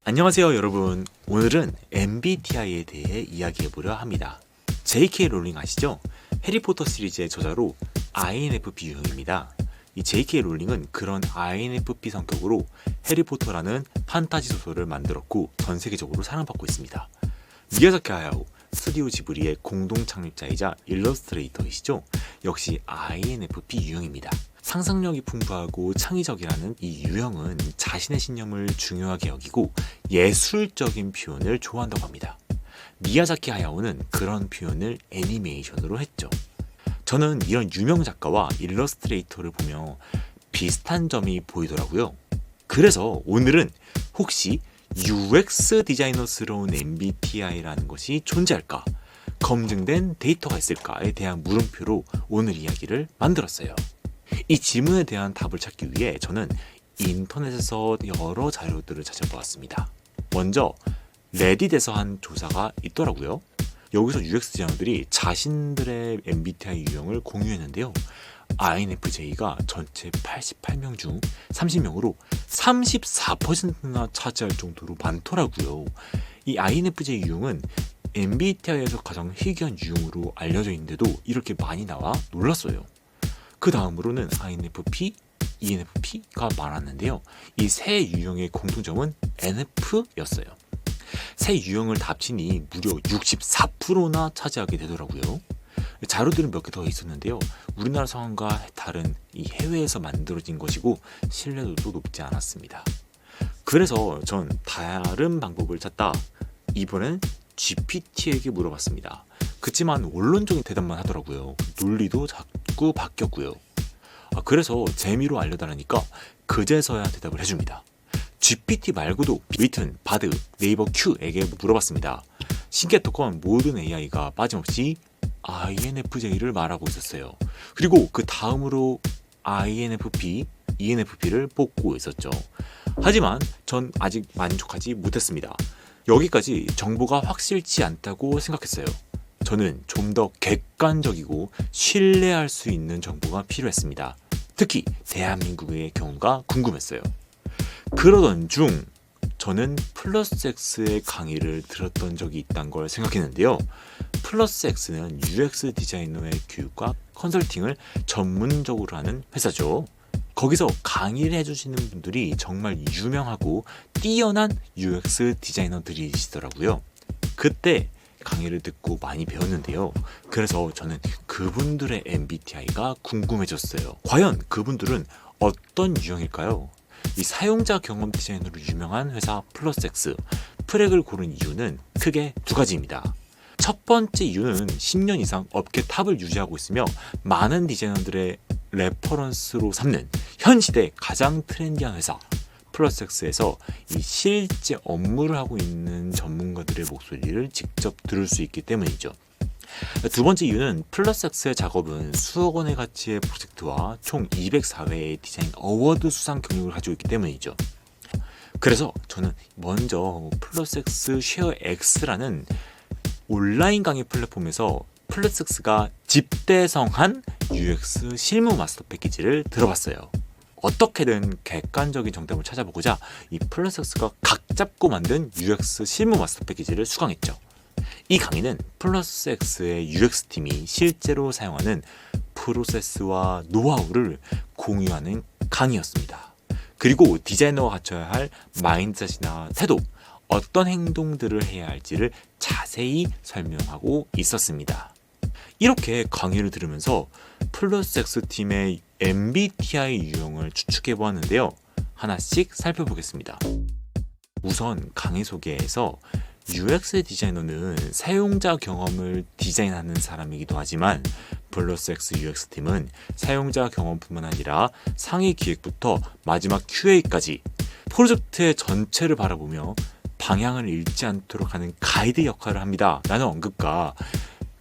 안녕하세요 여러분. 오늘은 MBTI에 대해 이야기해보려 합니다. J.K. 롤링 아시죠? 해리포터 시리즈의 저자로 INFP 유형입니다. 이 J.K. 롤링은 그런 INFP 성격으로 해리포터라는 판타지 소설을 만들었고 전 세계적으로 사랑받고 있습니다. 미야자키 하야오, 스튜디오 지브리의 공동 창립자이자 일러스트레이터이시죠? 역시 INFP 유형입니다. 상상력이 풍부하고 창의적이라는 이 유형은 자신의 신념을 중요하게 여기고 예술적인 표현을 좋아한다고 합니다. 미야자키 하야오는 그런 표현을 애니메이션으로 했죠. 저는 이런 유명 작가와 일러스트레이터를 보며 비슷한 점이 보이더라고요. 그래서 오늘은 혹시 UX 디자이너스러운 MBTI라는 것이 존재할까? 검증된 데이터가 있을까에 대한 물음표로 오늘 이야기를 만들었어요. 이 질문에 대한 답을 찾기 위해 저는 인터넷에서 여러 자료들을 찾아보았습니다. 먼저 레딧에서 한 조사가 있더라고요. 여기서 UX 디자이너들이 자신들의 MBTI 유형을 공유했는데요. INFJ가 전체 88명 중 30명으로 34%나 차지할 정도로 많더라고요. 이 INFJ 유형은 MBTI에서 가장 희귀한 유형으로 알려져 있는데도 이렇게 많이 나와 놀랐어요. 그 다음으로는 INFP, ENFP가 많았는데요. 이 세 유형의 공통점은 NF였어요. 세 유형을 합치니 무려 64%나 차지하게 되더라고요. 자료들은 몇 개 더 있었는데요. 우리나라 상황과 다른 이 해외에서 만들어진 것이고 신뢰도도 높지 않았습니다. 그래서 전 다른 방법을 찾다 이번엔 GPT에게 물어봤습니다. 그치만 원론적인 대답만 하더라고요. 논리도 자꾸 바뀌었고요. 그래서 재미로 알려달라니까 그제서야 대답을 해줍니다. GPT 말고도 위튼, 바드, 네이버 Q에게 물어봤습니다. 신기했던 모든 AI가 빠짐없이 INFJ를 말하고 있었어요. 그리고 그 다음으로 INFP, ENFP를 뽑고 있었죠. 하지만 전 아직 만족하지 못했습니다. 여기까지 정보가 확실치 않다고 생각했어요. 저는 좀 더 객관적이고 신뢰할 수 있는 정보가 필요했습니다. 특히 대한민국의 경우가 궁금했어요. 그러던 중 저는 플러스 X의 강의를 들었던 적이 있다는 걸 생각했는데요. 플러스 X는 UX 디자이너의 교육과 컨설팅을 전문적으로 하는 회사죠. 거기서 강의를 해주시는 분들이 정말 유명하고 뛰어난 UX 디자이너들이시더라고요. 그때 강의를 듣고 많이 배웠는데요. 그래서 저는 그분들의 MBTI가 궁금해졌어요. 과연 그분들은 어떤 유형일까요? 이 사용자 경험 디자이너로 유명한 회사 플러스 X, 프렉을 고른 이유는 크게 두 가지입니다. 첫 번째 이유는 10년 이상 업계 탑을 유지하고 있으며 많은 디자이너들의 레퍼런스로 삼는 현 시대 가장 트렌디한 회사 플러스 X에서 이 실제 업무를 하고 있는 전문가들의 목소리를 직접 들을 수 있기 때문이죠. 두 번째 이유는 플러스 X의 작업은 수억 원의 가치의 프로젝트와 총 204회의 디자인 어워드 수상 경력을 가지고 있기 때문이죠. 그래서 저는 먼저 플러스 X 쉐어 X라는 온라인 강의 플랫폼에서 플러스 X가 집대성한 UX 실무 마스터 패키지를 들어봤어요. 어떻게든 객관적인 정답을 찾아보고자 이 플러스 X가 각 잡고 만든 UX 실무 마스터 패키지를 수강했죠. 이 강의는 플러스 X의 UX팀이 실제로 사용하는 프로세스와 노하우를 공유하는 강의였습니다. 그리고 디자이너가 갖춰야 할 마인드셋이나 태도, 어떤 행동들을 해야 할지를 자세히 설명하고 있었습니다. 이렇게 강의를 들으면서 플러스 X팀의 MBTI 유형을 추측해 보았는데요. 하나씩 살펴보겠습니다. 우선 강의 소개에서 UX 디자이너는 사용자 경험을 디자인하는 사람이기도 하지만 플러스 X UX팀은 사용자 경험뿐만 아니라 상위 기획부터 마지막 QA까지 프로젝트의 전체를 바라보며 방향을 잃지 않도록 하는 가이드 역할을 합니다. 라는 언급과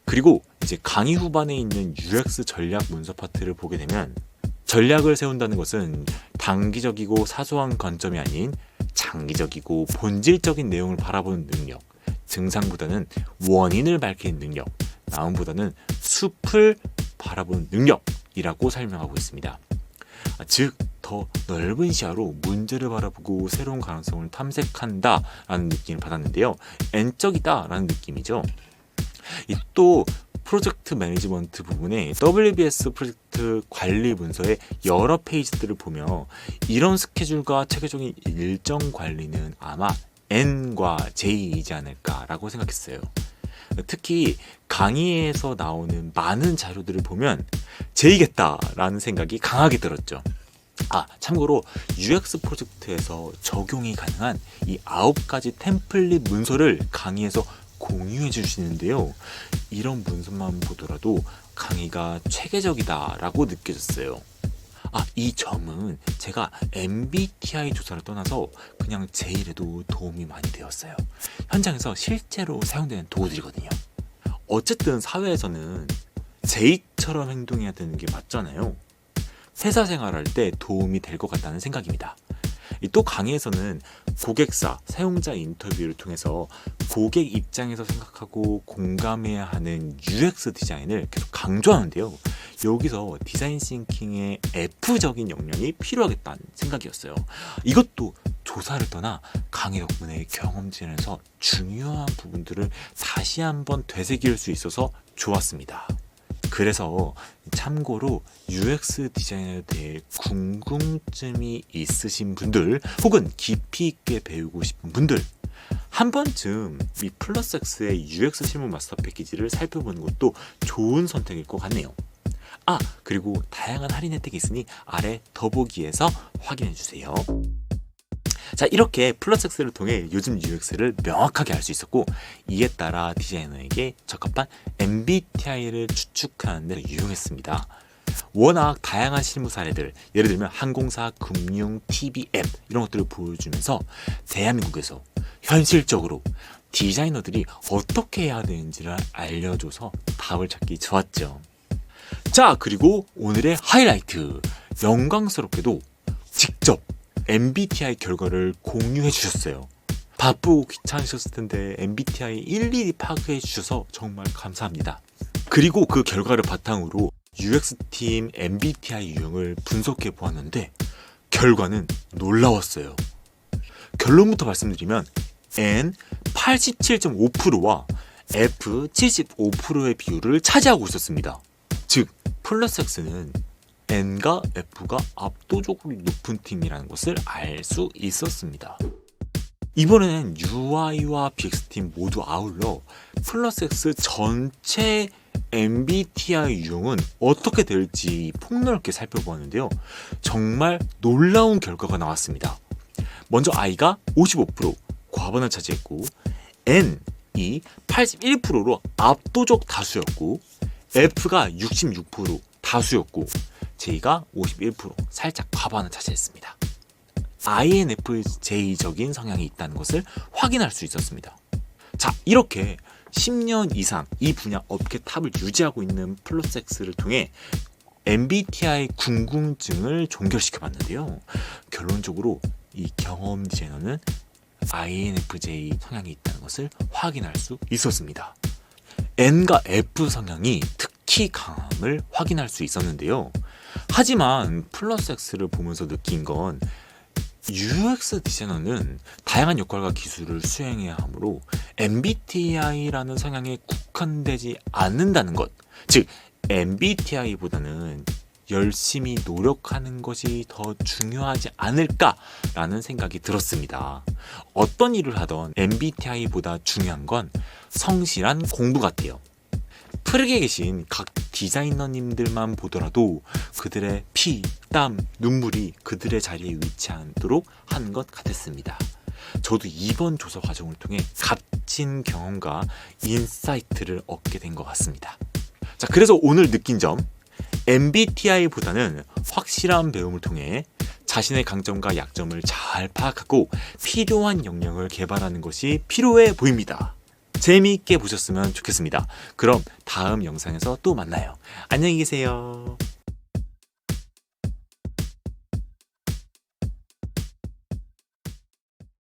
그리고 이제 강의 후반에 있는 UX 전략 문서 파트를 보게 되면 전략을 세운다는 것은 단기적이고 사소한 관점이 아닌 장기적이고 본질적인 내용을 바라보는 능력, 증상보다는 원인을 밝히는 능력, 나음보다는 숲을 바라보는 능력이라고 설명하고 있습니다. 즉 더 넓은 시야로 문제를 바라보고 새로운 가능성을 탐색한다라는 느낌을 받았는데요. N적이다라는 느낌이죠. 또 프로젝트 매니지먼트 부분에 WBS 프로젝트 관리 문서의 여러 페이지들을 보며 이런 스케줄과 체계적인 일정 관리는 아마 N과 J이지 않을까라고 생각했어요. 특히 강의에서 나오는 많은 자료들을 보면 J겠다라는 생각이 강하게 들었죠. 참고로 UX 프로젝트에서 적용이 가능한 이 9가지 템플릿 문서를 강의에서 공유해 주시는데요. 이런 문서만 보더라도 강의가 체계적이다라고 느껴졌어요. 이 점은 제가 MBTI 조사를 떠나서 그냥 제 일에도 도움이 많이 되었어요. 현장에서 실제로 사용되는 도구들이거든요. 어쨌든 사회에서는 J처럼 행동해야 되는 게 맞잖아요. 회사 생활할 때 도움이 될 것 같다는 생각입니다. 또 강의에서는 고객사, 사용자 인터뷰를 통해서 고객 입장에서 생각하고 공감해야 하는 UX 디자인을 계속 강조하는데요. 여기서 디자인 싱킹의 F적인 역량이 필요하겠다는 생각이었어요. 이것도 조사를 떠나 강의 덕분에 경험진에서 중요한 부분들을 다시 한번 되새길 수 있어서 좋았습니다. 그래서 참고로 UX 디자인에 대해 궁금증이 있으신 분들 혹은 깊이 있게 배우고 싶은 분들 한 번쯤 이 플러스X의 UX 실무 마스터 패키지를 살펴보는 것도 좋은 선택일 것 같네요. 그리고 다양한 할인 혜택이 있으니 아래 더보기에서 확인해 주세요. 자, 이렇게 플러스X를 통해 요즘 UX를 명확하게 알 수 있었고 이에 따라 디자이너에게 적합한 MBTI를 추측하는 데 유용했습니다. 워낙 다양한 실무 사례들, 예를 들면 항공사, 금융, TV 앱 이런 것들을 보여주면서 대한민국에서 현실적으로 디자이너들이 어떻게 해야 되는지를 알려줘서 답을 찾기 좋았죠. 자, 그리고 오늘의 하이라이트, 영광스럽게도 직접 MBTI 결과를 공유해 주셨어요. 바쁘고 귀찮으셨을 텐데 MBTI 일일이 파악해 주셔서 정말 감사합니다. 그리고 그 결과를 바탕으로 UX팀 MBTI 유형을 분석해 보았는데 결과는 놀라웠어요. 결론부터 말씀드리면 N 87.5%와 F 75%의 비율을 차지하고 있었습니다. 즉 플러스X는 N과 F가 압도적으로 높은 팀이라는 것을 알 수 있었습니다. 이번에는 UI와 BX팀 모두 아울러 플러스X 전체 MBTI 유형은 어떻게 될지 폭넓게 살펴보았는데요. 정말 놀라운 결과가 나왔습니다. 먼저 I가 55% 과반을 차지했고 N이 81%로 압도적 다수였고 F가 66% 다수였고 J가 51% 살짝 과반을 차지했습니다. INFJ적인 성향이 있다는 것을 확인할 수 있었습니다. 자, 이렇게 10년 이상 이 분야 업계 탑을 유지하고 있는 플러스X를 통해 MBTI 궁금증을 종결시켜 봤는데요. 결론적으로 이 경험 디자이너는 INFJ 성향이 있다는 것을 확인할 수 있었습니다. N과 F 성향이 특히 강함을 확인할 수 있었는데요. 하지만 플러스X를 보면서 느낀 건 UX 디자이너는 다양한 역할과 기술을 수행해야 하므로 MBTI라는 성향에 국한되지 않는다는 것, 즉 MBTI보다는 열심히 노력하는 것이 더 중요하지 않을까라는 생각이 들었습니다. 어떤 일을 하던 MBTI보다 중요한 건 성실한 공부 같아요. 프랙에 계신 각 디자이너님들만 보더라도 그들의 피, 땀, 눈물이 그들의 자리에 위치하도록 하는 것 같았습니다. 저도 이번 조사 과정을 통해 값진 경험과 인사이트를 얻게 된 것 같습니다. 자, 그래서 오늘 느낀 점, MBTI보다는 확실한 배움을 통해 자신의 강점과 약점을 잘 파악하고 필요한 역량을 개발하는 것이 필요해 보입니다. 재미있게 보셨으면 좋겠습니다. 그럼 다음 영상에서 또 만나요. 안녕히 계세요.